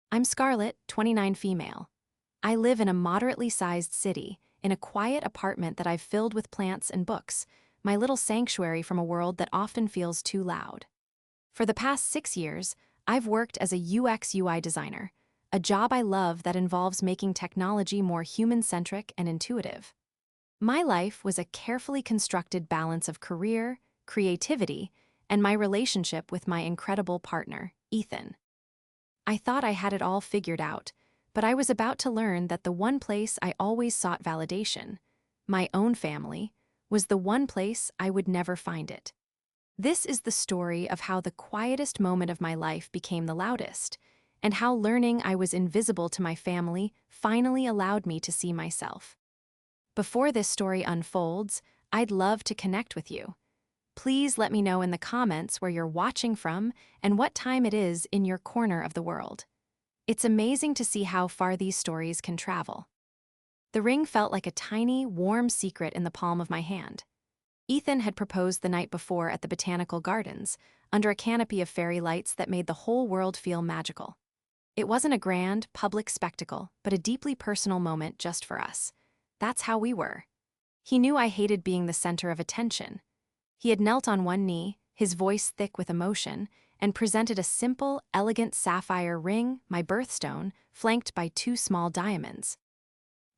I'm Scarlett, 29 female. I live in a moderately sized city, in a quiet apartment that I've filled with plants and books, my little sanctuary from a world that often feels too loud. For the past 6 years, I've worked as a UX UI designer, a job I love that involves making technology more human-centric and intuitive. My life was a carefully constructed balance of career, creativity, and my relationship with my incredible partner, Ethan. I thought I had it all figured out, but I was about to learn that the one place I always sought validation, my own family, was the one place I would never find it. This is the story of how the quietest moment of my life became the loudest, and how learning I was invisible to my family finally allowed me to see myself. Before this story unfolds, I'd love to connect with you. Please let me know in the comments where you're watching from and what time it is in your corner of the world. It's amazing to see how far these stories can travel. The ring felt like a tiny, warm secret in the palm of my hand. Ethan had proposed the night before at the botanical gardens, under a canopy of fairy lights that made the whole world feel magical. It wasn't a grand, public spectacle, but a deeply personal moment just for us. That's how we were. He knew I hated being the center of attention. He had knelt on one knee, his voice thick with emotion, and presented a simple, elegant sapphire ring, my birthstone, flanked by two small diamonds.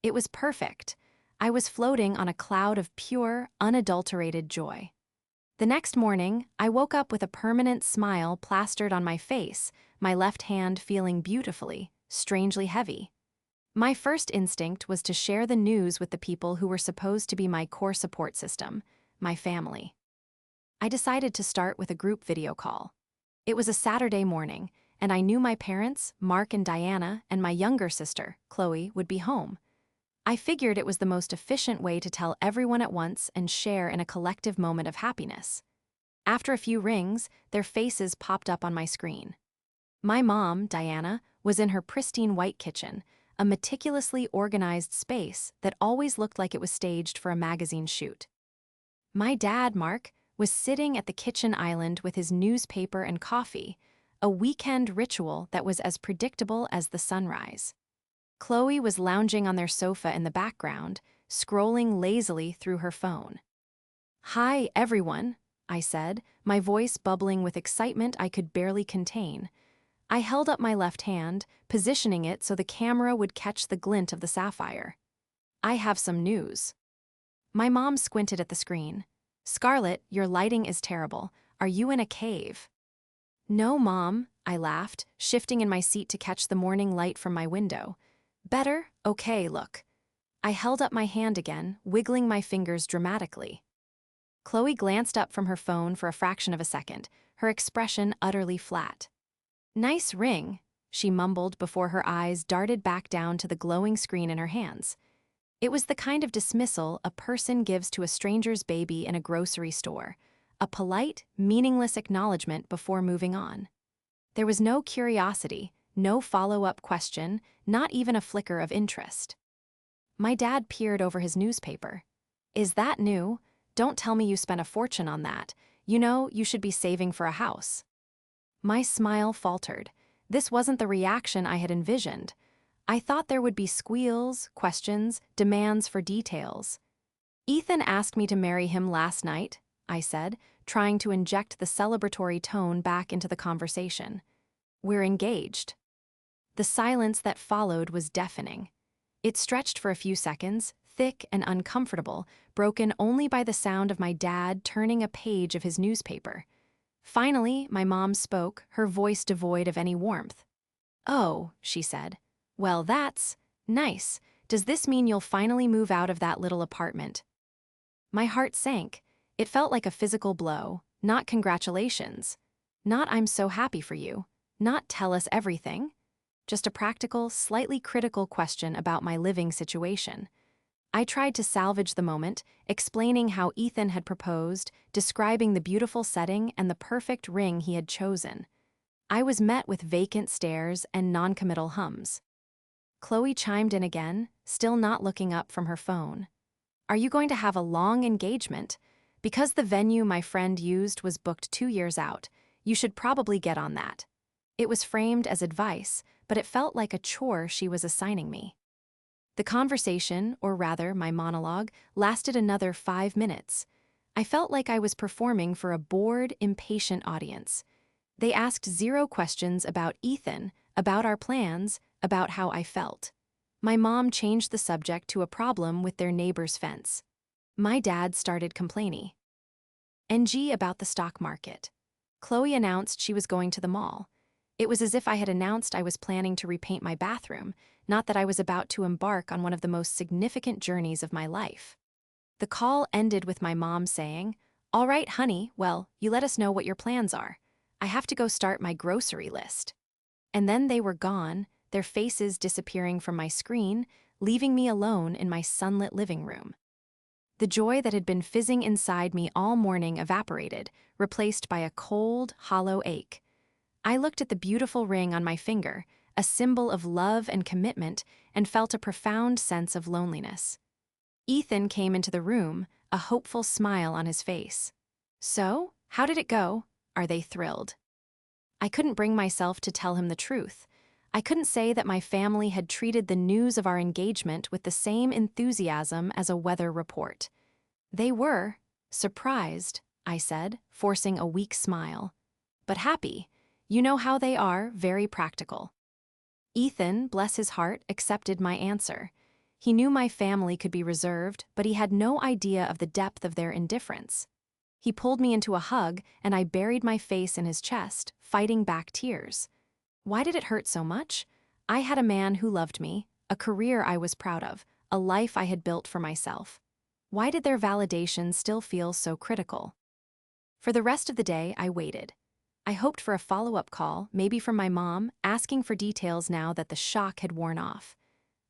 It was perfect. I was floating on a cloud of pure, unadulterated joy. The next morning, I woke up with a permanent smile plastered on my face, my left hand feeling beautifully, strangely heavy. My first instinct was to share the news with the people who were supposed to be my core support system, my family. I decided to start with a group video call. It was a Saturday morning, and I knew my parents, Mark and Diana, and my younger sister, Chloe, would be home. I figured it was the most efficient way to tell everyone at once and share in a collective moment of happiness. After a few rings, their faces popped up on my screen. My mom, Diana, was in her pristine white kitchen, a meticulously organized space that always looked like it was staged for a magazine shoot. My dad, Mark, was sitting at the kitchen island with his newspaper and coffee, a weekend ritual that was as predictable as the sunrise. Chloe was lounging on their sofa in the background, scrolling lazily through her phone. "Hi, everyone," I said, my voice bubbling with excitement I could barely contain. I held up my left hand, positioning it so the camera would catch the glint of the sapphire. "I have some news." My mom squinted at the screen. "Scarlett, your lighting is terrible. Are you in a cave?" "No, Mom," I laughed, shifting in my seat to catch the morning light from my window. "Better? Okay, look." I held up my hand again, wiggling my fingers dramatically. Chloe glanced up from her phone for a fraction of a second, her expression utterly flat. "Nice ring," she mumbled before her eyes darted back down to the glowing screen in her hands. It was the kind of dismissal a person gives to a stranger's baby in a grocery store, a polite, meaningless acknowledgement before moving on. There was no curiosity, no follow-up question, not even a flicker of interest. My dad peered over his newspaper. "Is that new? Don't tell me you spent a fortune on that. You know, you should be saving for a house." My smile faltered. This wasn't the reaction I had envisioned. I thought there would be squeals, questions, demands for details. "Ethan asked me to marry him last night," I said, trying to inject the celebratory tone back into the conversation. "We're engaged." The silence that followed was deafening. It stretched for a few seconds, thick and uncomfortable, broken only by the sound of my dad turning a page of his newspaper. Finally, my mom spoke, her voice devoid of any warmth. "Oh," she said. "Well, that's nice. Does this mean you'll finally move out of that little apartment?" My heart sank. It felt like a physical blow, not congratulations. Not "I'm so happy for you." Not "tell us everything." Just a practical, slightly critical question about my living situation. I tried to salvage the moment, explaining how Ethan had proposed, describing the beautiful setting and the perfect ring he had chosen. I was met with vacant stares and noncommittal hums. Chloe chimed in again, still not looking up from her phone. "Are you going to have a long engagement? Because the venue my friend used was booked 2 years out, you should probably get on that." It was framed as advice, but it felt like a chore she was assigning me. The conversation, or rather my monologue, lasted another 5 minutes. I felt like I was performing for a bored, impatient audience. They asked zero questions about Ethan, about our plans, about how I felt. My mom changed the subject to a problem with their neighbor's fence. My dad started complaining. NG about the stock market. Chloe announced she was going to the mall. It was as if I had announced I was planning to repaint my bathroom, not that I was about to embark on one of the most significant journeys of my life. The call ended with my mom saying, "All right, honey, well, you let us know what your plans are. I have to go start my grocery list." And then they were gone, their faces disappearing from my screen, leaving me alone in my sunlit living room. The joy that had been fizzing inside me all morning evaporated, replaced by a cold, hollow ache. I looked at the beautiful ring on my finger, a symbol of love and commitment, and felt a profound sense of loneliness. Ethan came into the room, a hopeful smile on his face. "So, how did it go? Are they thrilled?" I couldn't bring myself to tell him the truth. I couldn't say that my family had treated the news of our engagement with the same enthusiasm as a weather report. They were surprised, I said, forcing a weak smile. But happy. You know how they are, very practical. Ethan, bless his heart, accepted my answer. He knew my family could be reserved, but he had no idea of the depth of their indifference. He pulled me into a hug, and I buried my face in his chest, fighting back tears. Why did it hurt so much? I had a man who loved me, a career I was proud of, a life I had built for myself. Why did their validation still feel so critical? For the rest of the day, I waited. I hoped for a follow-up call, maybe from my mom, asking for details now that the shock had worn off.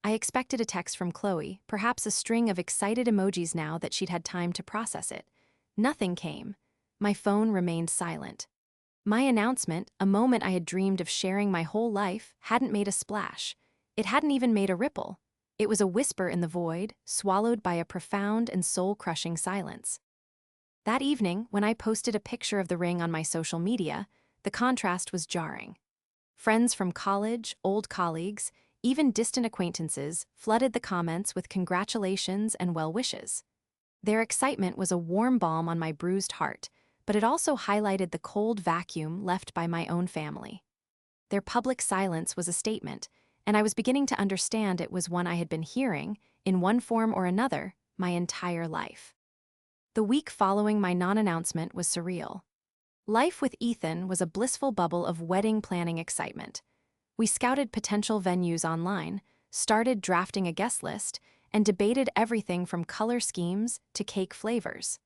I expected a text from Chloe, perhaps a string of excited emojis now that she'd had time to process it. Nothing came. My phone remained silent. My announcement, a moment I had dreamed of sharing my whole life, hadn't made a splash. It hadn't even made a ripple. It was a whisper in the void, swallowed by a profound and soul-crushing silence. That evening, when I posted a picture of the ring on my social media, the contrast was jarring. Friends from college, old colleagues, even distant acquaintances flooded the comments with congratulations and well wishes. Their excitement was a warm balm on my bruised heart, but it also highlighted the cold vacuum left by my own family. Their public silence was a statement, and I was beginning to understand it was one I had been hearing, in one form or another, my entire life. The week following my non-announcement was surreal. Life with Ethan was a blissful bubble of wedding planning excitement. We scouted potential venues online, started drafting a guest list, and debated everything from color schemes to cake flavors.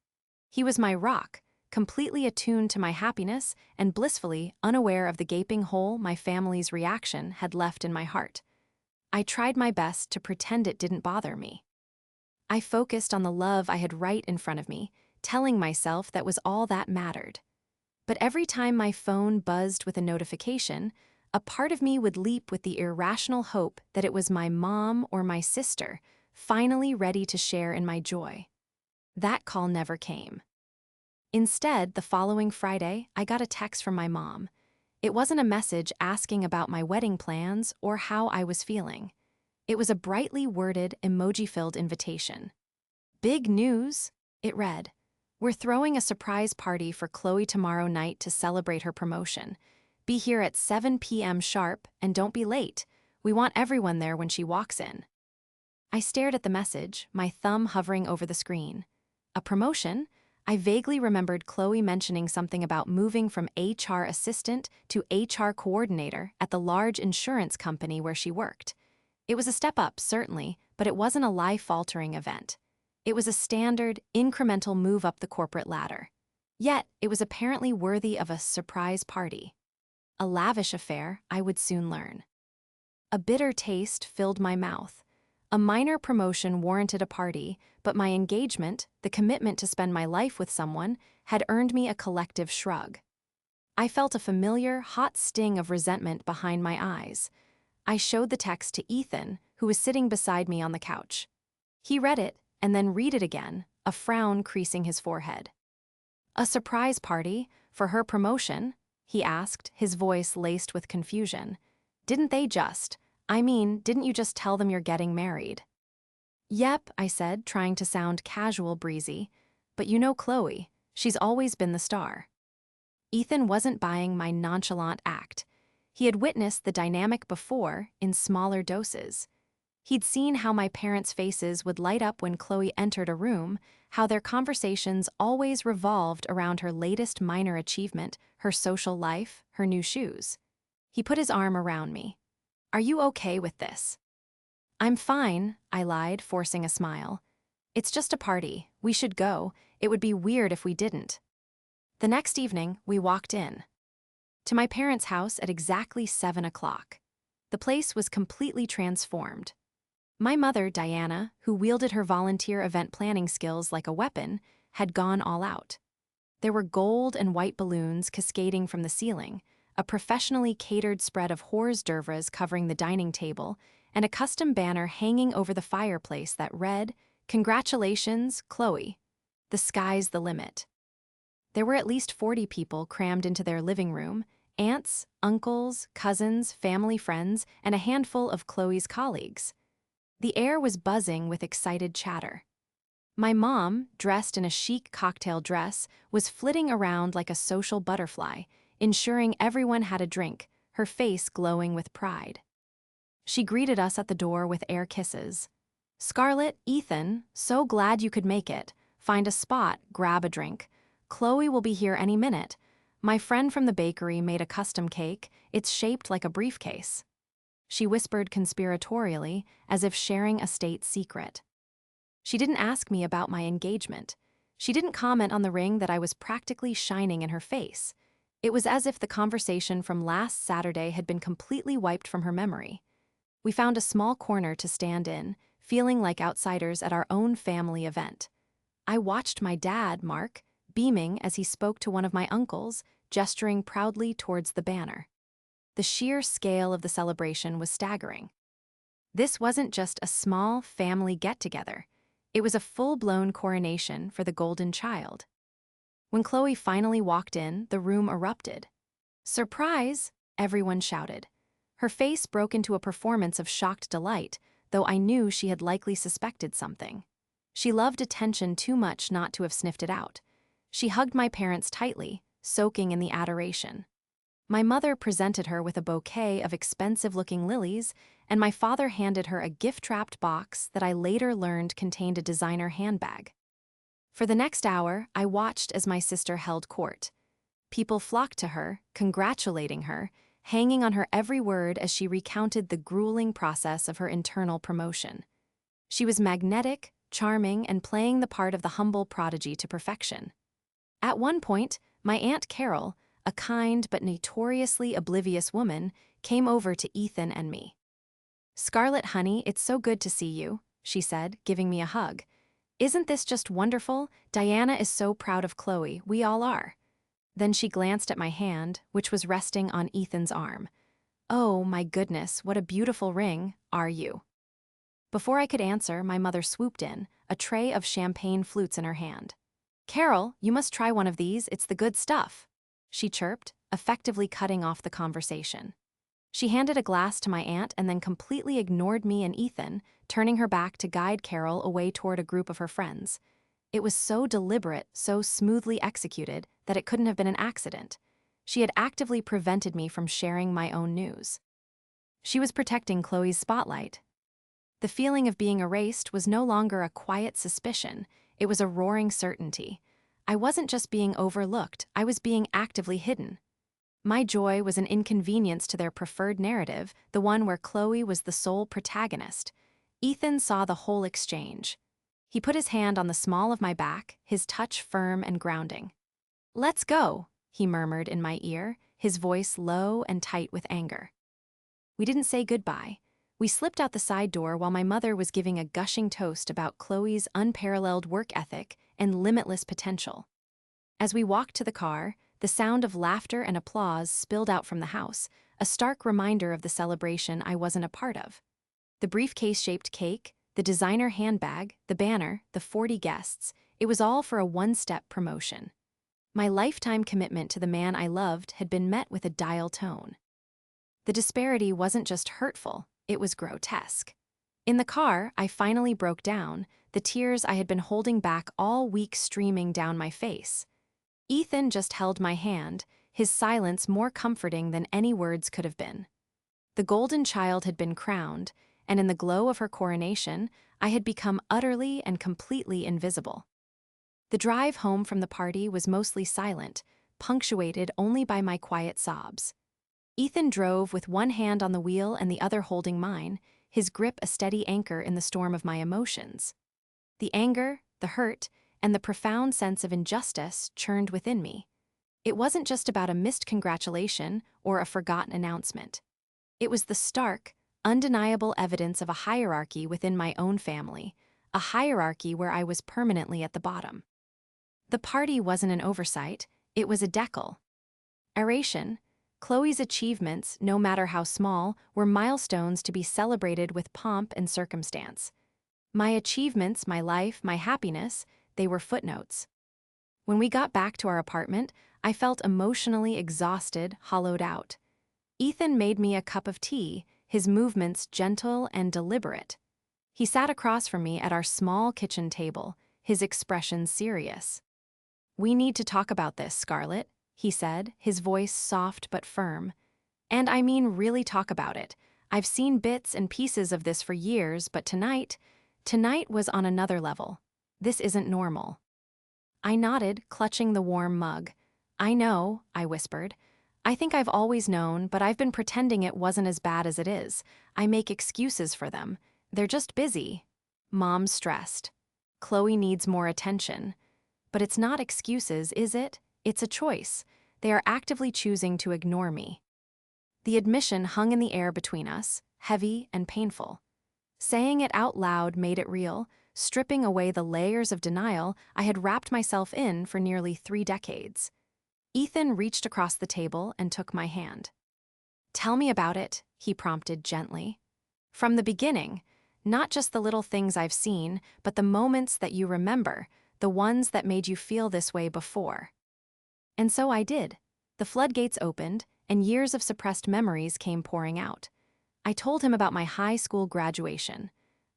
He was my rock, completely attuned to my happiness and blissfully unaware of the gaping hole my family's reaction had left in my heart. I tried my best to pretend it didn't bother me. I focused on the love I had right in front of me, telling myself that was all that mattered. But every time my phone buzzed with a notification, a part of me would leap with the irrational hope that it was my mom or my sister, finally ready to share in my joy. That call never came. Instead, the following Friday, I got a text from my mom. It wasn't a message asking about my wedding plans or how I was feeling. It was a brightly worded, emoji-filled invitation. "Big news," it read. "We're throwing a surprise party for Chloe tomorrow night to celebrate her promotion. Be here at 7 p.m. sharp and don't be late. We want everyone there when she walks in." I stared at the message, my thumb hovering over the screen. A promotion? I vaguely remembered Chloe mentioning something about moving from HR assistant to HR coordinator at the large insurance company where she worked. It was a step up, certainly, but it wasn't a life-altering event. It was a standard, incremental move up the corporate ladder. Yet, it was apparently worthy of a surprise party. A lavish affair, I would soon learn. A bitter taste filled my mouth. A minor promotion warranted a party, but my engagement, the commitment to spend my life with someone, had earned me a collective shrug. I felt a familiar, hot sting of resentment behind my eyes. I showed the text to Ethan, who was sitting beside me on the couch. He read it, and then read it again, a frown creasing his forehead. "A surprise party? For her promotion?" he asked, his voice laced with confusion. Didn't they just? I mean, didn't you just tell them you're getting married? Yep, I said, trying to sound casual breezy. But you know Chloe. She's always been the star. Ethan wasn't buying my nonchalant act. He had witnessed the dynamic before, in smaller doses. He'd seen how my parents' faces would light up when Chloe entered a room, how their conversations always revolved around her latest minor achievement, her social life, her new shoes. He put his arm around me. Are you okay with this? I'm fine, I lied, forcing a smile. It's just a party. We should go. It would be weird if we didn't. The next evening, we walked in. To my parents' house at exactly 7 o'clock. The place was completely transformed. My mother, Diana, who wielded her volunteer event planning skills like a weapon, had gone all out. There were gold and white balloons cascading from the ceiling, a professionally catered spread of hors d'oeuvres covering the dining table, and a custom banner hanging over the fireplace that read, "Congratulations, Chloe. The sky's the limit." There were at least 40 people crammed into their living room, aunts, uncles, cousins, family friends, and a handful of Chloe's colleagues. The air was buzzing with excited chatter. My mom, dressed in a chic cocktail dress, was flitting around like a social butterfly, ensuring everyone had a drink, her face glowing with pride. She greeted us at the door with air kisses. "Scarlett, Ethan, so glad you could make it. Find a spot, grab a drink. Chloe will be here any minute. My friend from the bakery made a custom cake. It's shaped like a briefcase." She whispered conspiratorially, as if sharing a state secret. She didn't ask me about my engagement. She didn't comment on the ring that I was practically shining in her face. It was as if the conversation from last Saturday had been completely wiped from her memory. We found a small corner to stand in, feeling like outsiders at our own family event. I watched my dad, Mark, beaming as he spoke to one of my uncles, gesturing proudly towards the banner. The sheer scale of the celebration was staggering. This wasn't just a small family get-together. It was a full-blown coronation for the golden child. When Chloe finally walked in, the room erupted. "Surprise!" everyone shouted. Her face broke into a performance of shocked delight, though I knew she had likely suspected something. She loved attention too much not to have sniffed it out. She hugged my parents tightly, soaking in the adoration. My mother presented her with a bouquet of expensive-looking lilies, and my father handed her a gift-wrapped box that I later learned contained a designer handbag. For the next hour, I watched as my sister held court. People flocked to her, congratulating her, hanging on her every word as she recounted the grueling process of her internal promotion. She was magnetic, charming, and playing the part of the humble prodigy to perfection. At one point, my Aunt Carol, a kind but notoriously oblivious woman, came over to Ethan and me. "Scarlett, honey, it's so good to see you," she said, giving me a hug. "Isn't this just wonderful? Diana is so proud of Chloe, we all are." Then she glanced at my hand, which was resting on Ethan's arm. "Oh, my goodness, what a beautiful ring, are you?" Before I could answer, my mother swooped in, a tray of champagne flutes in her hand. "Carol, you must try one of these, it's the good stuff," she chirped, effectively cutting off the conversation. She handed a glass to my aunt and then completely ignored me and Ethan, turning her back to guide Carol away toward a group of her friends. It was so deliberate, so smoothly executed, that it couldn't have been an accident. She had actively prevented me from sharing my own news. She was protecting Chloe's spotlight. The feeling of being erased was no longer a quiet suspicion, it was a roaring certainty. I wasn't just being overlooked, I was being actively hidden. My joy was an inconvenience to their preferred narrative, the one where Chloe was the sole protagonist. Ethan saw the whole exchange. He put his hand on the small of my back, his touch firm and grounding. "Let's go," he murmured in my ear, his voice low and tight with anger. We didn't say goodbye. We slipped out the side door while my mother was giving a gushing toast about Chloe's unparalleled work ethic and limitless potential. As we walked to the car, the sound of laughter and applause spilled out from the house, a stark reminder of the celebration I wasn't a part of. The briefcase-shaped cake, the designer handbag, the banner, the 40 guests, it was all for a one-step promotion. My lifetime commitment to the man I loved had been met with a dial tone. The disparity wasn't just hurtful, it was grotesque. In the car, I finally broke down, the tears I had been holding back all week streaming down my face. Ethan just held my hand, his silence more comforting than any words could have been. The golden child had been crowned, and in the glow of her coronation, I had become utterly and completely invisible. The drive home from the party was mostly silent, punctuated only by my quiet sobs. Ethan drove with one hand on the wheel and the other holding mine, his grip a steady anchor in the storm of my emotions. The anger, the hurt, and the profound sense of injustice churned within me. It wasn't just about a missed congratulation or a forgotten announcement. It was the stark, undeniable evidence of a hierarchy within my own family, a hierarchy where I was permanently at the bottom. The party wasn't an oversight, it was a decal. Aeration. Chloe's achievements, no matter how small, were milestones to be celebrated with pomp and circumstance. My achievements, my life, my happiness, they were footnotes. When we got back to our apartment, I felt emotionally exhausted, hollowed out. Ethan made me a cup of tea, his movements gentle and deliberate. He sat across from me at our small kitchen table, his expression serious. "We need to talk about this, Scarlett," he said, his voice soft but firm. "And I mean really talk about it. I've seen bits and pieces of this for years, but tonight was on another level. This isn't normal." I nodded, clutching the warm mug. "I know," I whispered. "I think I've always known, but I've been pretending it wasn't as bad as it is. I make excuses for them. They're just busy." Mom's stressed. "Chloe needs more attention." But it's not excuses, is it? It's a choice. They are actively choosing to ignore me. The admission hung in the air between us, heavy and painful. Saying it out loud made it real, stripping away the layers of denial I had wrapped myself in for nearly 3 decades. Ethan reached across the table and took my hand. "Tell me about it," he prompted gently. "From the beginning, not just the little things I've seen, but the moments that you remember, the ones that made you feel this way before." And so I did. The floodgates opened, and years of suppressed memories came pouring out. I told him about my high school graduation.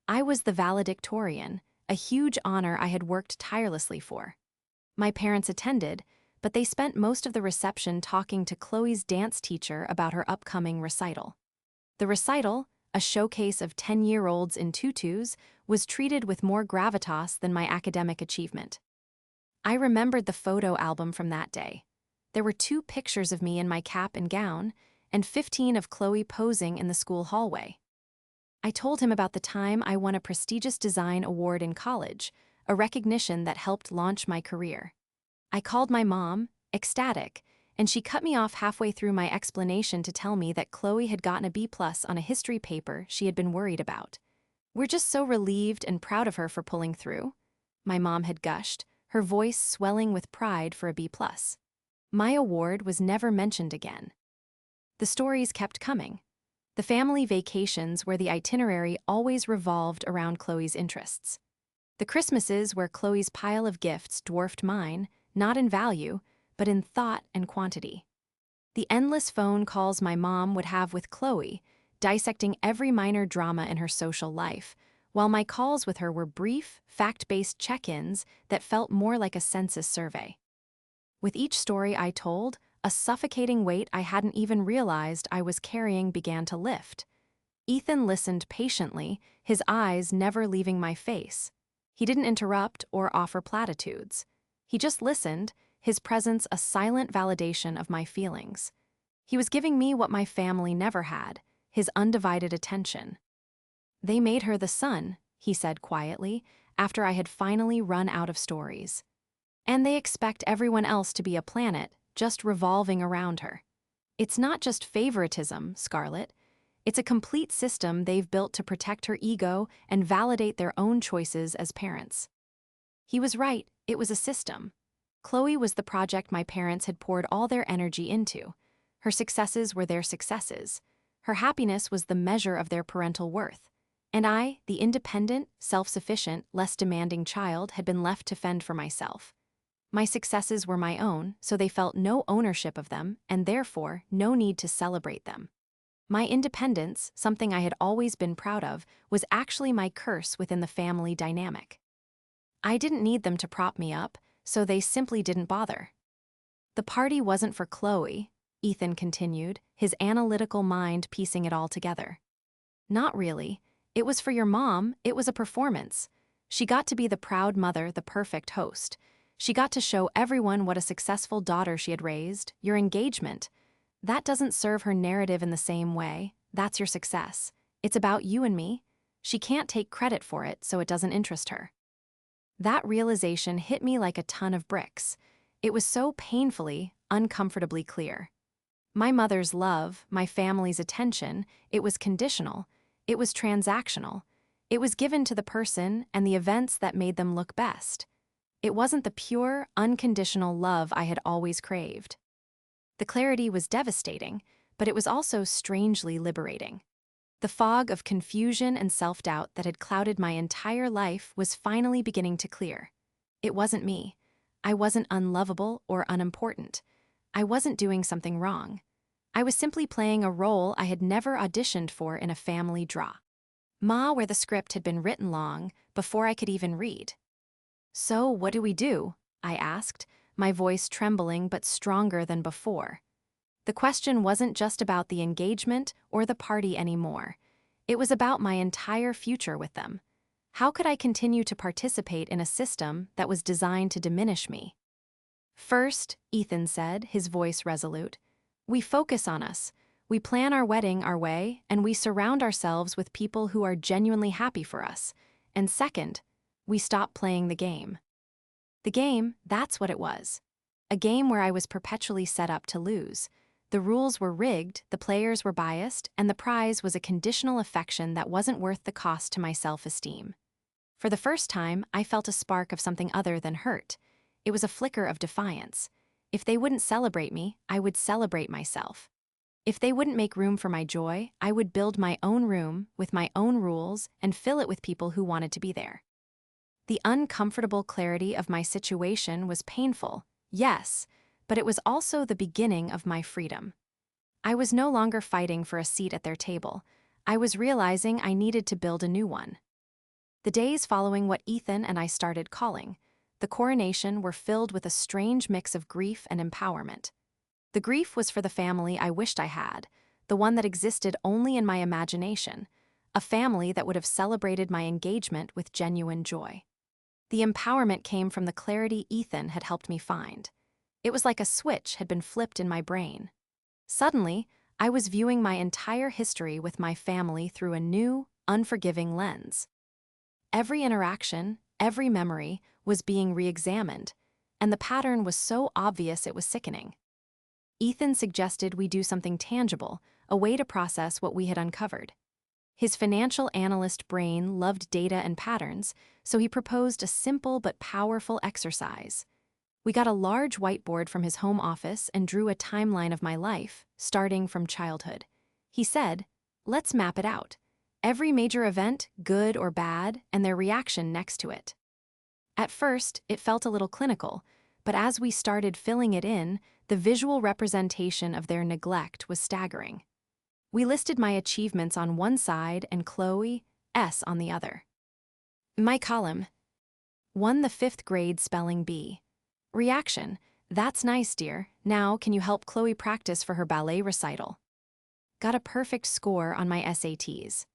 I was the valedictorian, a huge honor I had worked tirelessly for. My parents attended, but they spent most of the reception talking to Chloe's dance teacher about her upcoming recital. The recital, a showcase of 10-year-olds in tutus, was treated with more gravitas than my academic achievement. I remembered the photo album from that day. There were 2 pictures of me in my cap and gown, and 15 of Chloe posing in the school hallway. I told him about the time I won a prestigious design award in college, a recognition that helped launch my career. I called my mom, ecstatic, and she cut me off halfway through my explanation to tell me that Chloe had gotten a B+ on a history paper she had been worried about. "We're just so relieved and proud of her for pulling through," my mom had gushed, her voice swelling with pride for a B+. My award was never mentioned again. The stories kept coming. The family vacations where the itinerary always revolved around Chloe's interests. The Christmases where Chloe's pile of gifts dwarfed mine, not in value, but in thought and quantity. The endless phone calls my mom would have with Chloe, dissecting every minor drama in her social life, while my calls with her were brief, fact-based check-ins that felt more like a census survey. With each story I told, a suffocating weight I hadn't even realized I was carrying began to lift. Ethan listened patiently, his eyes never leaving my face. He didn't interrupt or offer platitudes. He just listened, his presence a silent validation of my feelings. He was giving me what my family never had, his undivided attention. "They made her the sun," he said quietly, after I had finally run out of stories. "And they expect everyone else to be a planet, just revolving around her. It's not just favoritism, Scarlett. It's a complete system they've built to protect her ego and validate their own choices as parents." He was right, it was a system. Chloe was the project my parents had poured all their energy into. Her successes were their successes. Her happiness was the measure of their parental worth. And I, the independent, self-sufficient, less demanding child, had been left to fend for myself. My successes were my own, so they felt no ownership of them, and therefore no need to celebrate them. My independence, something I had always been proud of, was actually my curse within the family dynamic. I didn't need them to prop me up, so they simply didn't bother. The party wasn't for Chloe, Ethan continued, his analytical mind piecing it all together. Not really. It was for your mom, it was a performance. She got to be the proud mother, the perfect host. She got to show everyone what a successful daughter she had raised, your engagement. That doesn't serve her narrative in the same way. That's your success. It's about you and me. She can't take credit for it, so it doesn't interest her. That realization hit me like a ton of bricks. It was so painfully, uncomfortably clear. My mother's love, my family's attention, it was conditional. It was transactional. It was given to the person and the events that made them look best. It wasn't the pure, unconditional love I had always craved. The clarity was devastating, but it was also strangely liberating. The fog of confusion and self-doubt that had clouded my entire life was finally beginning to clear. It wasn't me. I wasn't unlovable or unimportant. I wasn't doing something wrong. I was simply playing a role I had never auditioned for in a family drama, where the script had been written long before I could even read. "So, what do we do?" I asked, my voice trembling but stronger than before. The question wasn't just about the engagement or the party anymore. It was about my entire future with them. How could I continue to participate in a system that was designed to diminish me? "First," Ethan said, his voice resolute, "we focus on us. We plan our wedding our way, and we surround ourselves with people who are genuinely happy for us. And second, we stop playing the game." The game, that's what it was. A game where I was perpetually set up to lose. The rules were rigged, the players were biased, and the prize was a conditional affection that wasn't worth the cost to my self-esteem. For the first time, I felt a spark of something other than hurt. It was a flicker of defiance. If they wouldn't celebrate me, I would celebrate myself. If they wouldn't make room for my joy, I would build my own room with my own rules and fill it with people who wanted to be there. The uncomfortable clarity of my situation was painful, yes, but it was also the beginning of my freedom. I was no longer fighting for a seat at their table. I was realizing I needed to build a new one. The days following what Ethan and I started calling the coronation were filled with a strange mix of grief and empowerment. The grief was for the family I wished I had, the one that existed only in my imagination, a family that would have celebrated my engagement with genuine joy. The empowerment came from the clarity Ethan had helped me find. It was like a switch had been flipped in my brain. Suddenly, I was viewing my entire history with my family through a new, unforgiving lens. Every interaction, every memory, was being re-examined, and the pattern was so obvious it was sickening. Ethan suggested we do something tangible, a way to process what we had uncovered. His financial analyst brain loved data and patterns, so he proposed a simple but powerful exercise. We got a large whiteboard from his home office and drew a timeline of my life, starting from childhood. He said, "Let's map it out. Every major event, good or bad, and their reaction next to it." At first, it felt a little clinical, but as we started filling it in, the visual representation of their neglect was staggering. We listed my achievements on one side and Chloe's on the other. My column: won the 5th grade spelling bee. Reaction: "That's nice, dear. Now, can you help Chloe practice for her ballet recital?" Got a perfect score on my SATs.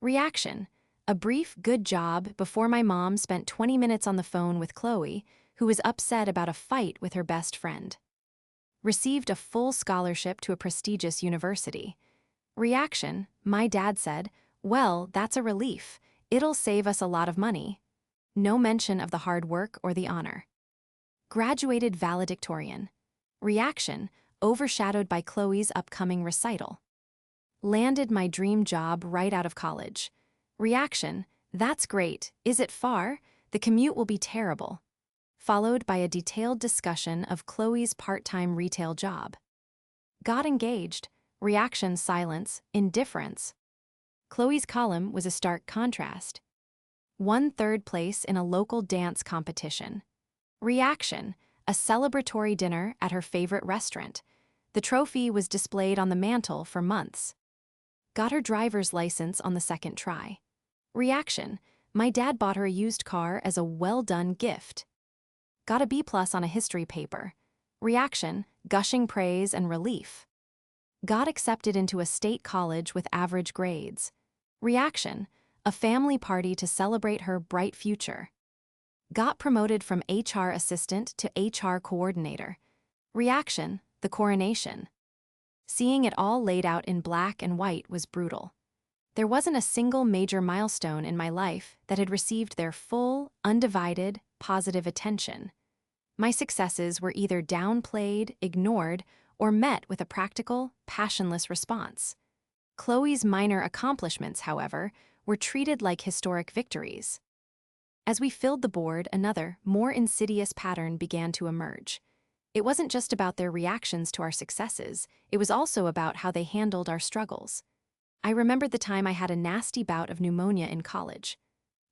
Reaction: "A brief good job before my mom spent 20 minutes on the phone with Chloe, who was upset about a fight with her best friend." Received a full scholarship to a prestigious university. Reaction: "My dad said, 'Well, that's a relief. It'll save us a lot of money.'" No mention of the hard work or the honor. Graduated valedictorian. Reaction: overshadowed by Chloe's upcoming recital. Landed my dream job right out of college. Reaction: "That's great. Is it far? The commute will be terrible." Followed by a detailed discussion of Chloe's part-time retail job. Got engaged. Reaction: silence, indifference. Chloe's column was a stark contrast. Won 3rd place in a local dance competition. Reaction: a celebratory dinner at her favorite restaurant. The trophy was displayed on the mantle for months. Got her driver's license on the second try. Reaction: my dad bought her a used car as a well-done gift. Got a B+ on a history paper. Reaction: gushing praise and relief. Got accepted into a state college with average grades. Reaction: a family party to celebrate her bright future. Got promoted from HR assistant to HR coordinator. Reaction: the coronation. Seeing it all laid out in black and white was brutal. There wasn't a single major milestone in my life that had received their full, undivided, positive attention. My successes were either downplayed, ignored, or met with a practical, passionless response. Chloe's minor accomplishments, however, were treated like historic victories. As we filled the board, another, more insidious pattern began to emerge. It wasn't just about their reactions to our successes, it was also about how they handled our struggles. I remembered the time I had a nasty bout of pneumonia in college.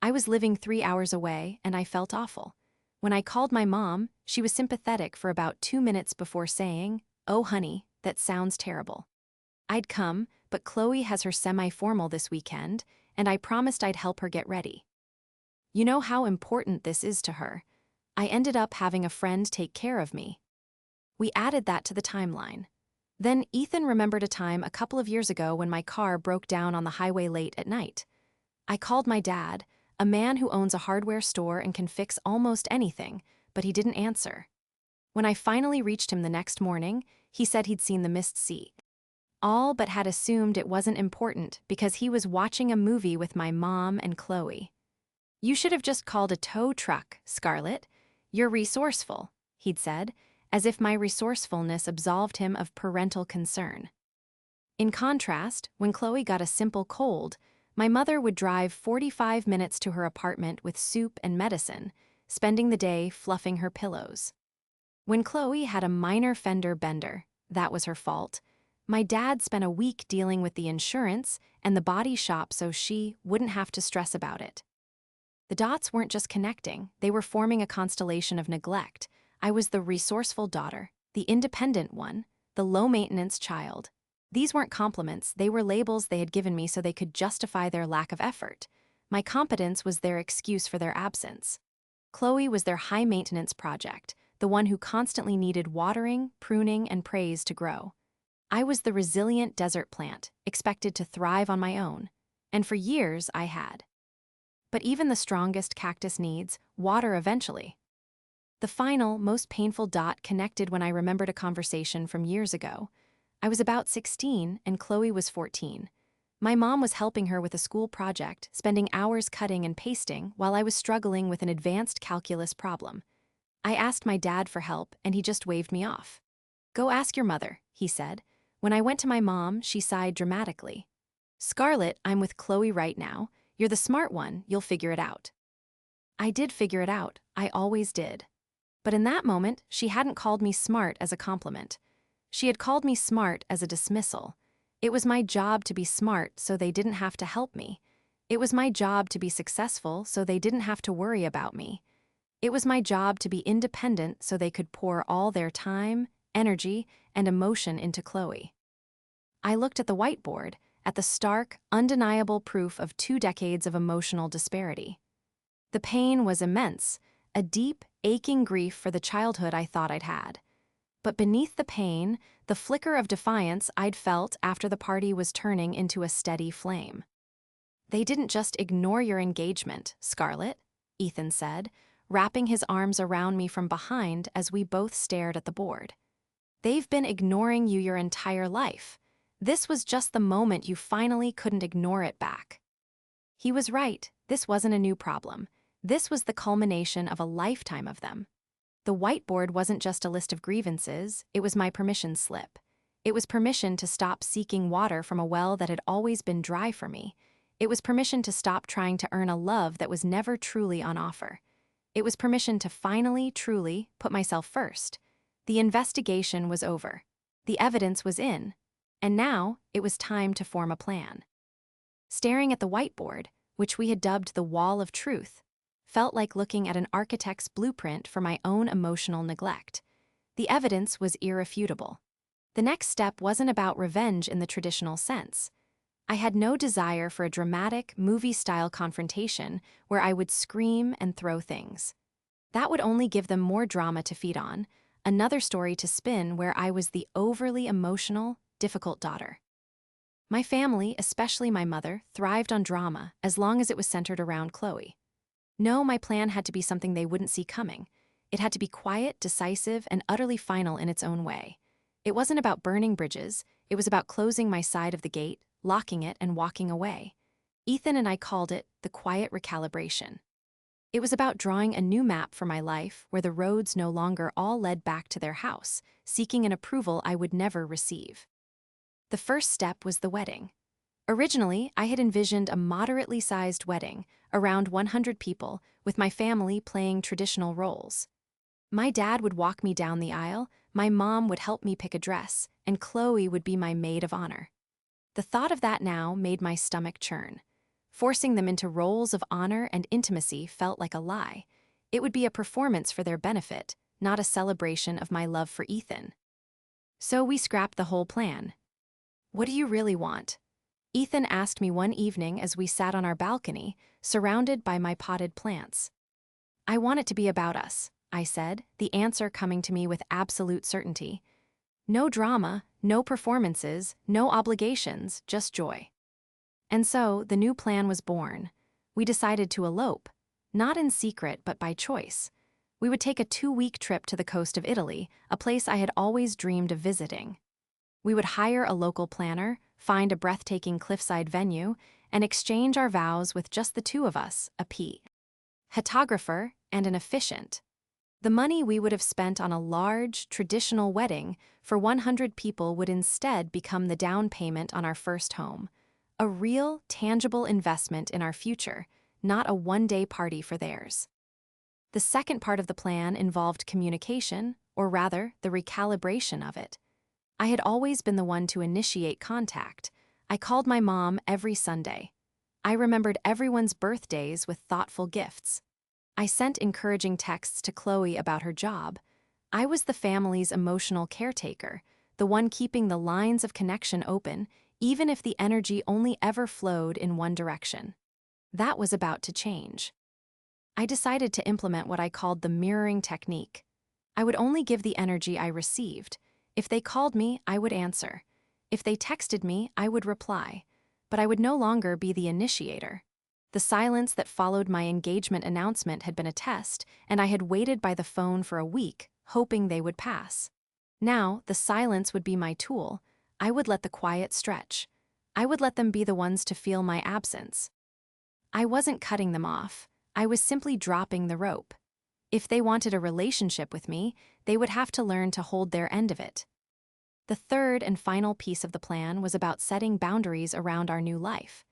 I was living 3 hours away, and I felt awful. When I called my mom, she was sympathetic for about 2 minutes before saying, "Oh honey, that sounds terrible. I'd come, but Chloe has her semi-formal this weekend, and I promised I'd help her get ready." You know how important this is to her. I ended up having a friend take care of me. We added that to the timeline. Then Ethan remembered a time a couple of years ago when my car broke down on the highway late at night. I called my dad, a man who owns a hardware store and can fix almost anything, but he didn't answer. When I finally reached him the next morning, he said he'd seen the missed seat. All but had assumed it wasn't important because he was watching a movie with my mom and Chloe. "You should have just called a tow truck, Scarlett. You're resourceful," he'd said, as if my resourcefulness absolved him of parental concern. In contrast, when Chloe got a simple cold, my mother would drive 45 minutes to her apartment with soup and medicine, spending the day fluffing her pillows. When Chloe had a minor fender bender, that was her fault. My dad spent a week dealing with the insurance and the body shop so she wouldn't have to stress about it. The dots weren't just connecting, they were forming a constellation of neglect. I was the resourceful daughter, the independent one, the low-maintenance child. These weren't compliments, they were labels they had given me so they could justify their lack of effort. My competence was their excuse for their absence. Chloe was their high-maintenance project, the one who constantly needed watering, pruning, and praise to grow. I was the resilient desert plant, expected to thrive on my own. And for years, I had. But even the strongest cactus needs water eventually. The final, most painful dot connected when I remembered a conversation from years ago. I was about 16 and Chloe was 14. My mom was helping her with a school project, spending hours cutting and pasting while I was struggling with an advanced calculus problem. I asked my dad for help and he just waved me off. "Go ask your mother," he said. When I went to my mom, she sighed dramatically. "Scarlett, I'm with Chloe right now. You're the smart one, you'll figure it out." I did figure it out, I always did. But in that moment, she hadn't called me smart as a compliment. She had called me smart as a dismissal. It was my job to be smart so they didn't have to help me. It was my job to be successful so they didn't have to worry about me. It was my job to be independent so they could pour all their time, energy, and emotion into Chloe. I looked at the whiteboard, at the stark, undeniable proof of 2 decades of emotional disparity. The pain was immense, a deep, aching grief for the childhood I thought I'd had. But beneath the pain, the flicker of defiance I'd felt after the party was turning into a steady flame. "They didn't just ignore your engagement, Scarlett," Ethan said, wrapping his arms around me from behind as we both stared at the board. "They've been ignoring you your entire life. This was just the moment you finally couldn't ignore it back." He was right, this wasn't a new problem. This was the culmination of a lifetime of them. The whiteboard wasn't just a list of grievances, it was my permission slip. It was permission to stop seeking water from a well that had always been dry for me. It was permission to stop trying to earn a love that was never truly on offer. It was permission to finally, truly, put myself first. The investigation was over. The evidence was in. And now, it was time to form a plan. Staring at the whiteboard, which we had dubbed the Wall of Truth, felt like looking at an architect's blueprint for my own emotional neglect. The evidence was irrefutable. The next step wasn't about revenge in the traditional sense. I had no desire for a dramatic, movie-style confrontation where I would scream and throw things. That would only give them more drama to feed on, another story to spin where I was the overly emotional, difficult daughter. My family, especially my mother, thrived on drama as long as it was centered around Chloe. No, my plan had to be something they wouldn't see coming. It had to be quiet, decisive, and utterly final in its own way. It wasn't about burning bridges, it was about closing my side of the gate, locking it, and walking away. Ethan and I called it the quiet recalibration. It was about drawing a new map for my life where the roads no longer all led back to their house, seeking an approval I would never receive. The first step was the wedding. Originally, I had envisioned a moderately sized wedding, around 100 people, with my family playing traditional roles. My dad would walk me down the aisle, my mom would help me pick a dress, and Chloe would be my maid of honor. The thought of that now made my stomach churn. Forcing them into roles of honor and intimacy felt like a lie. It would be a performance for their benefit, not a celebration of my love for Ethan. So we scrapped the whole plan. "What do you really want?" Ethan asked me one evening as we sat on our balcony, surrounded by my potted plants. "I want it to be about us," I said, the answer coming to me with absolute certainty. No drama, no performances, no obligations, just joy. And so, the new plan was born. We decided to elope, not in secret but by choice. We would take a 2-week trip to the coast of Italy, a place I had always dreamed of visiting. We would hire a local planner, find a breathtaking cliffside venue, and exchange our vows with just the two of us, a photographer, and an officiant. The money we would have spent on a large, traditional wedding for 100 people would instead become the down payment on our first home. A real, tangible investment in our future, not a one-day party for theirs. The second part of the plan involved communication, or rather, the recalibration of it. I had always been the one to initiate contact. I called my mom every Sunday. I remembered everyone's birthdays with thoughtful gifts. I sent encouraging texts to Chloe about her job. I was the family's emotional caretaker, the one keeping the lines of connection open, even if the energy only ever flowed in one direction. That was about to change. I decided to implement what I called the mirroring technique. I would only give the energy I received. If they called me, I would answer. If they texted me, I would reply. But I would no longer be the initiator. The silence that followed my engagement announcement had been a test, and I had waited by the phone for a week, hoping they would pass. Now, the silence would be my tool. I would let the quiet stretch. I would let them be the ones to feel my absence. I wasn't cutting them off. I was simply dropping the rope. If they wanted a relationship with me, they would have to learn to hold their end of it. The third and final piece of the plan was about setting boundaries around our new life.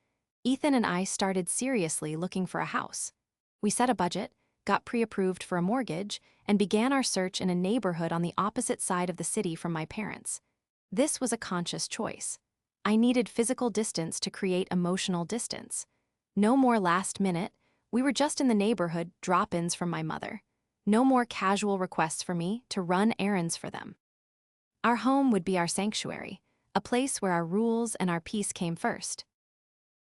Ethan and I started seriously looking for a house. We set a budget, got pre-approved for a mortgage, and began our search in a neighborhood on the opposite side of the city from my parents. This was a conscious choice. I needed physical distance to create emotional distance. No more last minute, we were just in the neighborhood, drop-ins from my mother. No more casual requests for me to run errands for them. Our home would be our sanctuary, a place where our rules and our peace came first.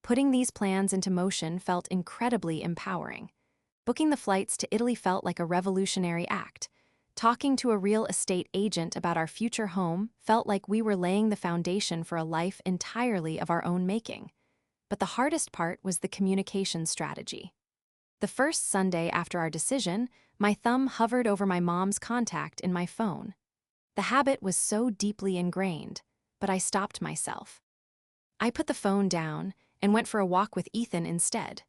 Putting these plans into motion felt incredibly empowering. Booking the flights to Italy felt like a revolutionary act. Talking to a real estate agent about our future home felt like we were laying the foundation for a life entirely of our own making. But the hardest part was the communication strategy. The first Sunday after our decision, my thumb hovered over my mom's contact in my phone. The habit was so deeply ingrained, but I stopped myself. I put the phone down and went for a walk with Ethan instead.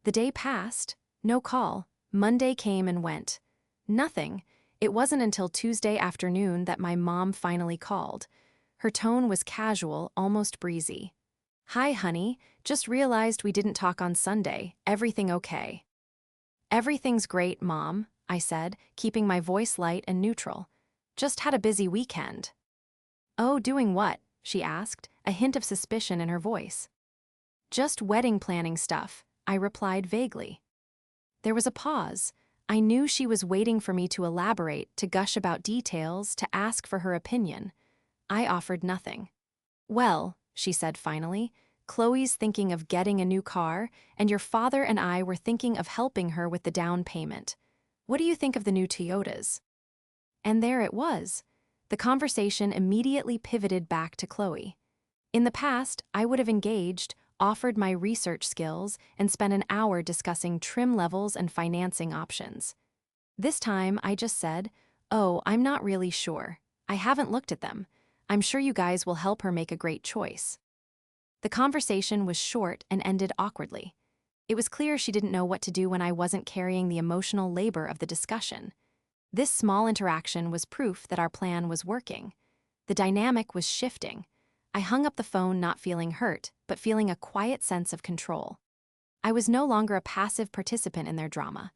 The day passed, no call. Monday came and went. Nothing. It wasn't until Tuesday afternoon that my mom finally called. Her tone was casual, almost breezy. "Hi, honey. Just realized we didn't talk on Sunday. Everything okay?" "Everything's great, Mom," I said, keeping my voice light and neutral. "Just had a busy weekend." "Oh, doing what?" she asked, a hint of suspicion in her voice. "Just wedding planning stuff," I replied vaguely. There was a pause. I knew she was waiting for me to elaborate, to gush about details, to ask for her opinion. I offered nothing. "Well," she said finally, Chloe's thinking of getting a new car, and your father and I were thinking of helping her with the down payment. What do you think of the new Toyotas?" And there it was. The conversation immediately pivoted back to Chloe. In the past, I would have engaged, offered my research skills, and spent an hour discussing trim levels and financing options. This time, I just said, "Oh, I'm not really sure. I haven't looked at them. I'm sure you guys will help her make a great choice." The conversation was short and ended awkwardly. It was clear she didn't know what to do when I wasn't carrying the emotional labor of the discussion. This small interaction was proof that our plan was working. The dynamic was shifting. I hung up the phone not feeling hurt, but feeling a quiet sense of control. I was no longer a passive participant in their drama.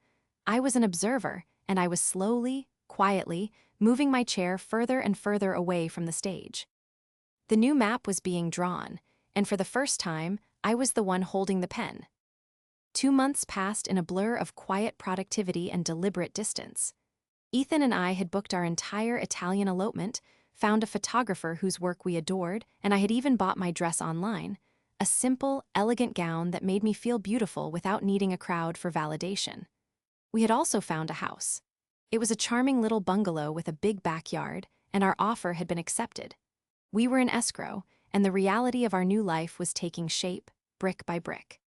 I was an observer, and I was slowly, quietly, moving my chair further and further away from the stage. The new map was being drawn, and for the first time, I was the one holding the pen. 2 months passed in a blur of quiet productivity and deliberate distance. Ethan and I had booked our entire Italian elopement, found a photographer whose work we adored, and I had even bought my dress online, a simple, elegant gown that made me feel beautiful without needing a crowd for validation. We had also found a house. It was a charming little bungalow with a big backyard, and our offer had been accepted. We were in escrow, and the reality of our new life was taking shape, brick by brick.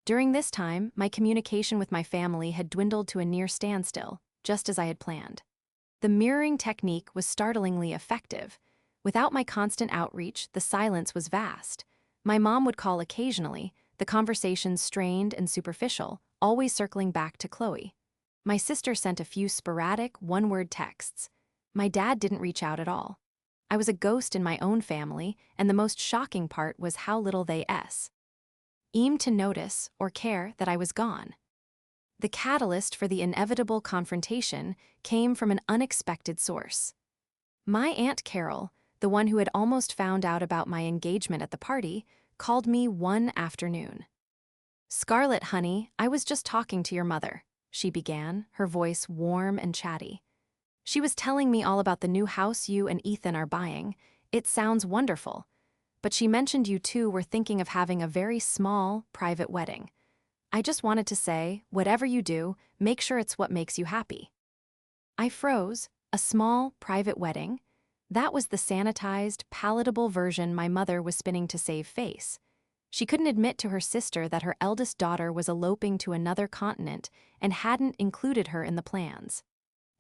During this time, my communication with my family had dwindled to a near standstill, just as I had planned. The mirroring technique was startlingly effective. Without my constant outreach, the silence was vast. My mom would call occasionally, the conversations strained and superficial, always circling back to Chloe. My sister sent a few sporadic, one-word texts. My dad didn't reach out at all. I was a ghost in my own family, and the most shocking part was how little they seemed to notice or care that I was gone. The catalyst for the inevitable confrontation came from an unexpected source. My Aunt Carol, the one who had almost found out about my engagement at the party, called me one afternoon. "Scarlett, honey, I was just talking to your mother," she began, her voice warm and chatty. "She was telling me all about the new house you and Ethan are buying. It sounds wonderful. But she mentioned you two were thinking of having a very small, private wedding. I just wanted to say, whatever you do, make sure it's what makes you happy." I froze. A small, private wedding? That was the sanitized, palatable version my mother was spinning to save face. She couldn't admit to her sister that her eldest daughter was eloping to another continent and hadn't included her in the plans.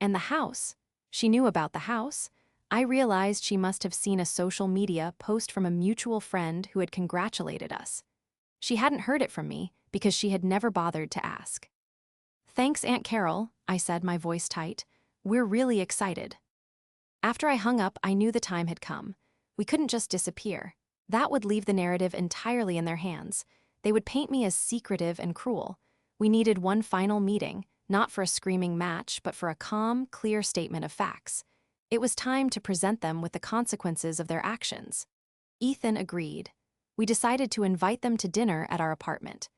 And the house? She knew about the house. I realized she must have seen a social media post from a mutual friend who had congratulated us. She hadn't heard it from me because she had never bothered to ask. "Thanks, Aunt Carol," I said, my voice tight. "We're really excited." After I hung up, I knew the time had come. We couldn't just disappear. That would leave the narrative entirely in their hands. They would paint me as secretive and cruel. We needed one final meeting, not for a screaming match, but for a calm, clear statement of facts. It was time to present them with the consequences of their actions. Ethan agreed. We decided to invite them to dinner at our apartment.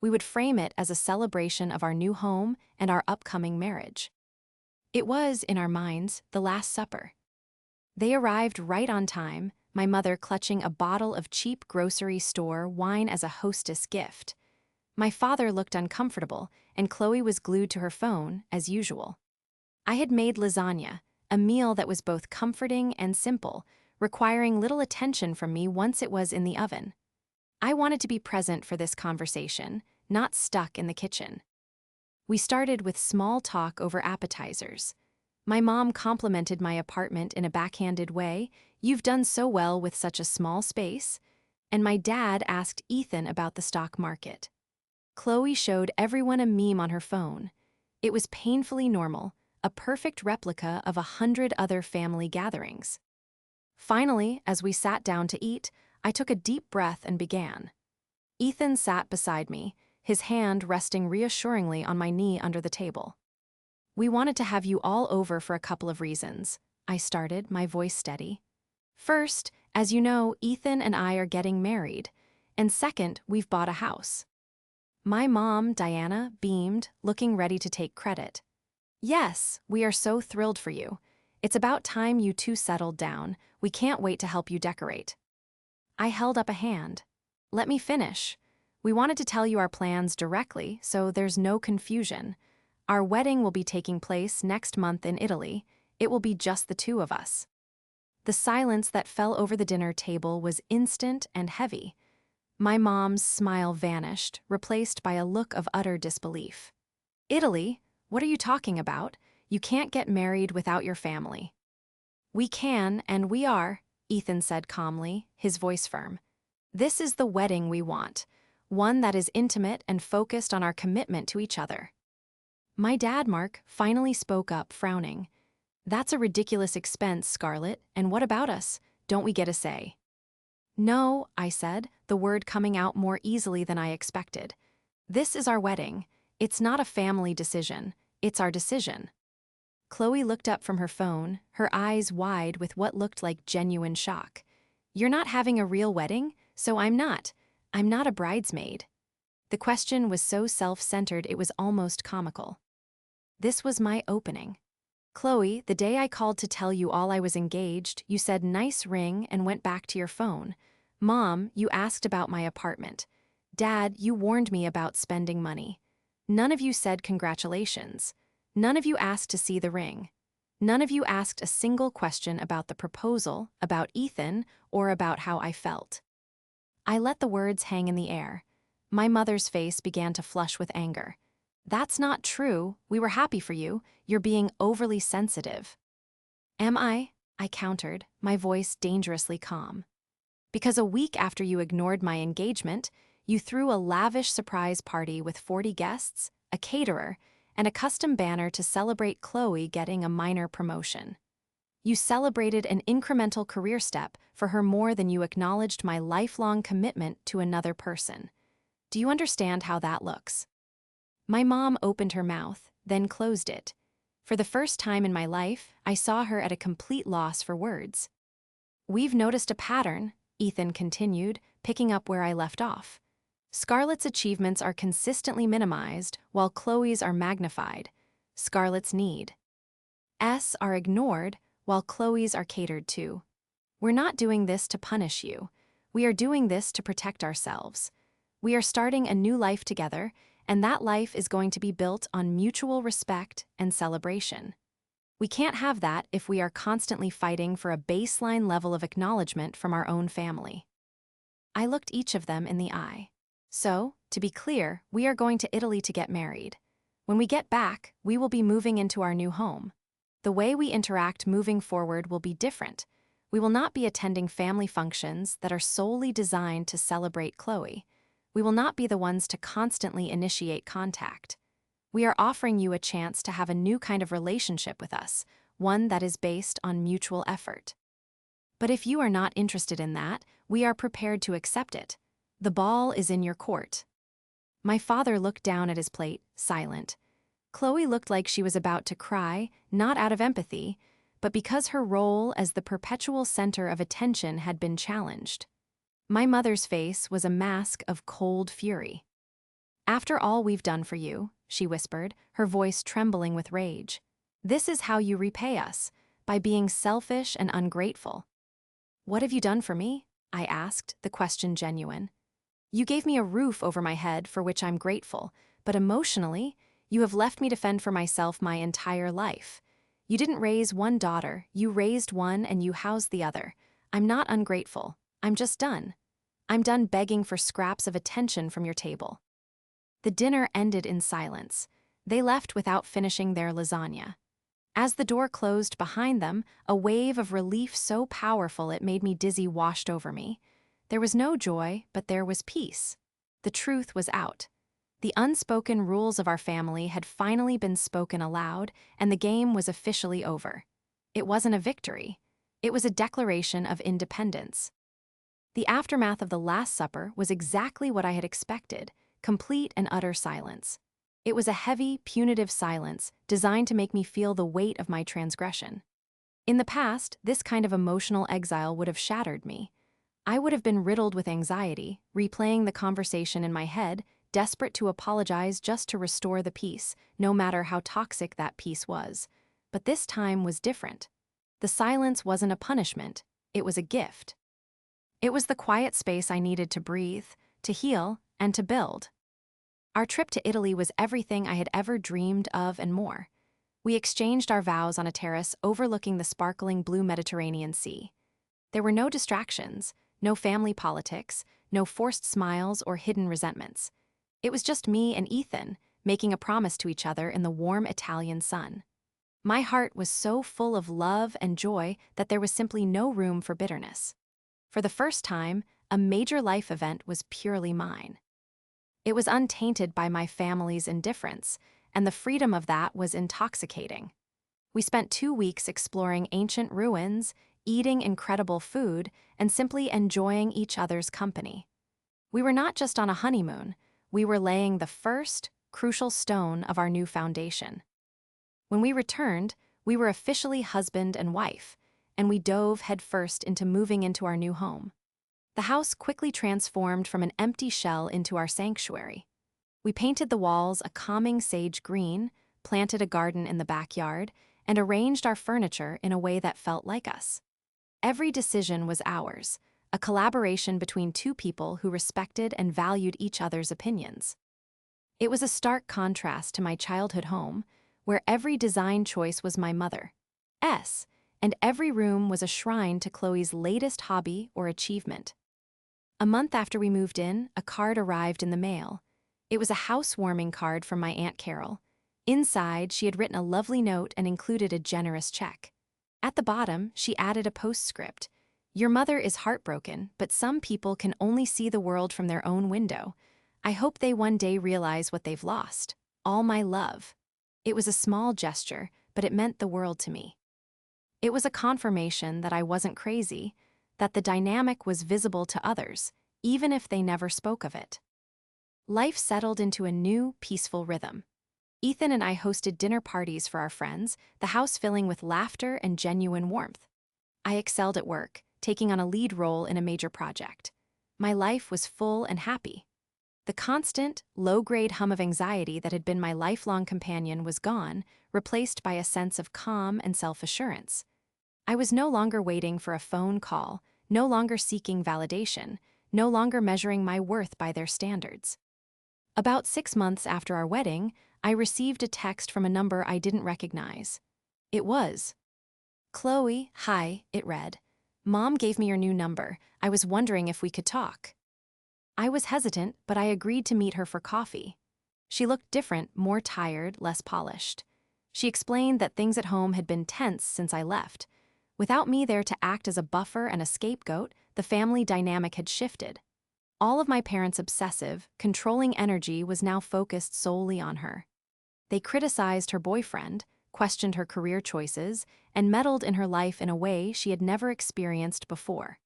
We would frame it as a celebration of our new home and our upcoming marriage. It was, in our minds, the Last Supper. They arrived right on time, my mother clutching a bottle of cheap grocery store wine as a hostess gift. My father looked uncomfortable, and Chloe was glued to her phone, as usual. I had made lasagna, a meal that was both comforting and simple, requiring little attention from me once it was in the oven. I wanted to be present for this conversation, not stuck in the kitchen. We started with small talk over appetizers. My mom complimented my apartment in a backhanded way. "You've done so well with such a small space." And my dad asked Ethan about the stock market. Chloe showed everyone a meme on her phone. It was painfully normal, a perfect replica of 100 other family gatherings. Finally, as we sat down to eat, I took a deep breath and began. Ethan sat beside me, his hand resting reassuringly on my knee under the table. "We wanted to have you all over for a couple of reasons," I started, my voice steady. "First, as you know, Ethan and I are getting married. And second, we've bought a house." My mom, Diana, beamed, looking ready to take credit. "Yes, we are so thrilled for you. It's about time you two settled down. We can't wait to help you decorate." I held up a hand. Let me finish. We wanted to tell you our plans directly, so there's no confusion. Our wedding will be taking place next month in Italy. It will be just the two of us. The silence that fell over the dinner table was instant and heavy. My mom's smile vanished, replaced by a look of utter disbelief. Italy? What are you talking about? You can't get married without your family. We can, and we are, Ethan said calmly, his voice firm. This is the wedding we want, one that is intimate and focused on our commitment to each other. My dad, Mark, finally spoke up, frowning. That's a ridiculous expense, Scarlett, and what about us? Don't we get a say? No, I said, the word coming out more easily than I expected. This is our wedding. It's not a family decision. It's our decision. Chloe looked up from her phone, her eyes wide with what looked like genuine shock. You're not having a real wedding? So I'm not. I'm not a bridesmaid. The question was so self-centered it was almost comical. This was my opening. Chloe, the day I called to tell you all I was engaged, you said nice ring and went back to your phone. Mom, you asked about my apartment. Dad, you warned me about spending money. None of you said congratulations. None of you asked to see the ring. None of you asked a single question about the proposal, about Ethan, or about how I felt. I let the words hang in the air. My mother's face began to flush with anger. That's not true. We were happy for you. You're being overly sensitive. Am I? I countered, my voice dangerously calm. Because a week after you ignored my engagement, you threw a lavish surprise party with 40 guests, a caterer, and a custom banner to celebrate Chloe getting a minor promotion. You celebrated an incremental career step for her more than you acknowledged my lifelong commitment to another person. Do you understand how that looks? My mom opened her mouth, then closed it. For the first time in my life, I saw her at a complete loss for words. We've noticed a pattern, Ethan continued, picking up where I left off. Scarlett's achievements are consistently minimized, while Chloe's are magnified. Scarlett's needs are ignored, while Chloe's are catered to. We're not doing this to punish you. We are doing this to protect ourselves. We are starting a new life together, and that life is going to be built on mutual respect and celebration. We can't have that if we are constantly fighting for a baseline level of acknowledgement from our own family. I looked each of them in the eye. So, to be clear, we are going to Italy to get married. When we get back, we will be moving into our new home. The way we interact moving forward will be different. We will not be attending family functions that are solely designed to celebrate Chloe. We will not be the ones to constantly initiate contact. We are offering you a chance to have a new kind of relationship with us, one that is based on mutual effort. But if you are not interested in that, we are prepared to accept it. The ball is in your court. My father looked down at his plate, silent. Chloe looked like she was about to cry, not out of empathy, but because her role as the perpetual center of attention had been challenged. My mother's face was a mask of cold fury. After all we've done for you, she whispered, her voice trembling with rage. This is how you repay us, by being selfish and ungrateful. What have you done for me? I asked, the question genuine. You gave me a roof over my head for which I'm grateful, but emotionally, you have left me to fend for myself my entire life. You didn't raise one daughter, you raised one and you housed the other. I'm not ungrateful. I'm just done. I'm done begging for scraps of attention from your table. The dinner ended in silence. They left without finishing their lasagna. As the door closed behind them, a wave of relief so powerful it made me dizzy washed over me. There was no joy, but there was peace. The truth was out. The unspoken rules of our family had finally been spoken aloud, and the game was officially over. It wasn't a victory. It was a declaration of independence. The aftermath of the Last Supper was exactly what I had expected, complete and utter silence. It was a heavy, punitive silence designed to make me feel the weight of my transgression. In the past, this kind of emotional exile would have shattered me. I would have been riddled with anxiety, replaying the conversation in my head, desperate to apologize just to restore the peace, no matter how toxic that peace was. But this time was different. The silence wasn't a punishment, it was a gift. It was the quiet space I needed to breathe, to heal, and to build. Our trip to Italy was everything I had ever dreamed of and more. We exchanged our vows on a terrace overlooking the sparkling blue Mediterranean Sea. There were no distractions, no family politics, no forced smiles or hidden resentments. It was just me and Ethan, making a promise to each other in the warm Italian sun. My heart was so full of love and joy that there was simply no room for bitterness. For the first time, a major life event was purely mine. It was untainted by my family's indifference, and the freedom of that was intoxicating. We spent 2 weeks exploring ancient ruins, eating incredible food, and simply enjoying each other's company. We were not just on a honeymoon, we were laying the first, crucial stone of our new foundation. When we returned, we were officially husband and wife, and we dove headfirst into moving into our new home. The house quickly transformed from an empty shell into our sanctuary. We painted the walls a calming sage green, planted a garden in the backyard, and arranged our furniture in a way that felt like us. Every decision was ours, a collaboration between two people who respected and valued each other's opinions. It was a stark contrast to my childhood home, where every design choice was my mother's, and every room was a shrine to Chloe's latest hobby or achievement. A month after we moved in, a card arrived in the mail. It was a housewarming card from my Aunt Carol. Inside, she had written a lovely note and included a generous check. At the bottom, she added a postscript. "Your mother is heartbroken, but some people can only see the world from their own window. I hope they one day realize what they've lost. All my love." It was a small gesture, but it meant the world to me. It was a confirmation that I wasn't crazy, that the dynamic was visible to others, even if they never spoke of it. Life settled into a new, peaceful rhythm. Ethan and I hosted dinner parties for our friends, the house filling with laughter and genuine warmth. I excelled at work, taking on a lead role in a major project. My life was full and happy. The constant, low-grade hum of anxiety that had been my lifelong companion was gone, replaced by a sense of calm and self-assurance. I was no longer waiting for a phone call, no longer seeking validation, no longer measuring my worth by their standards. About 6 months after our wedding, I received a text from a number I didn't recognize. It was "Chloe, hi," it read. "Mom gave me your new number. I was wondering if we could talk." I was hesitant, but I agreed to meet her for coffee. She looked different, more tired, less polished. She explained that things at home had been tense since I left. Without me there to act as a buffer and a scapegoat, the family dynamic had shifted. All of my parents' obsessive, controlling energy was now focused solely on her. They criticized her boyfriend, questioned her career choices, and meddled in her life in a way she had never experienced before.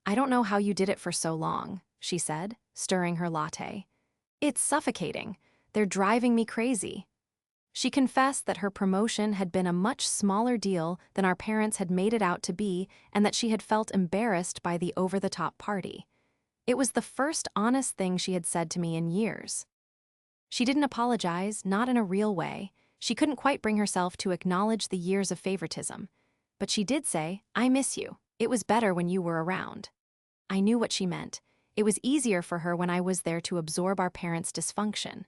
"I don't know how you did it for so long," she said, stirring her latte. "It's suffocating. They're driving me crazy." She confessed that her promotion had been a much smaller deal than our parents had made it out to be, and that she had felt embarrassed by the over-the-top party. It was the first honest thing she had said to me in years. She didn't apologize, not in a real way. She couldn't quite bring herself to acknowledge the years of favoritism. But she did say, "I miss you. It was better when you were around." I knew what she meant. It was easier for her when I was there to absorb our parents' dysfunction.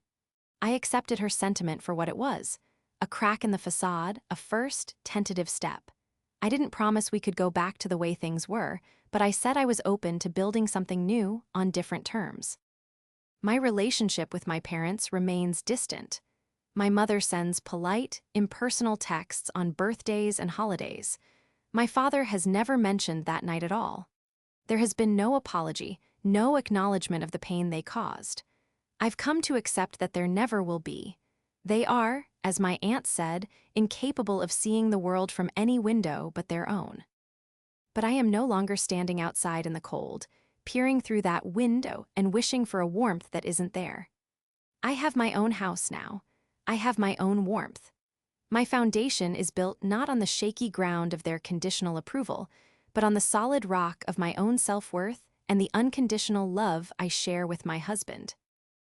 I accepted her sentiment for what it was, a crack in the facade, a first, tentative step. I didn't promise we could go back to the way things were, but I said I was open to building something new on different terms. My relationship with my parents remains distant. My mother sends polite, impersonal texts on birthdays and holidays. My father has never mentioned that night at all. There has been no apology, no acknowledgement of the pain they caused. I've come to accept that there never will be. They are, as my aunt said, incapable of seeing the world from any window but their own. But I am no longer standing outside in the cold, peering through that window and wishing for a warmth that isn't there. I have my own house now. I have my own warmth. My foundation is built not on the shaky ground of their conditional approval, but on the solid rock of my own self-worth and the unconditional love I share with my husband.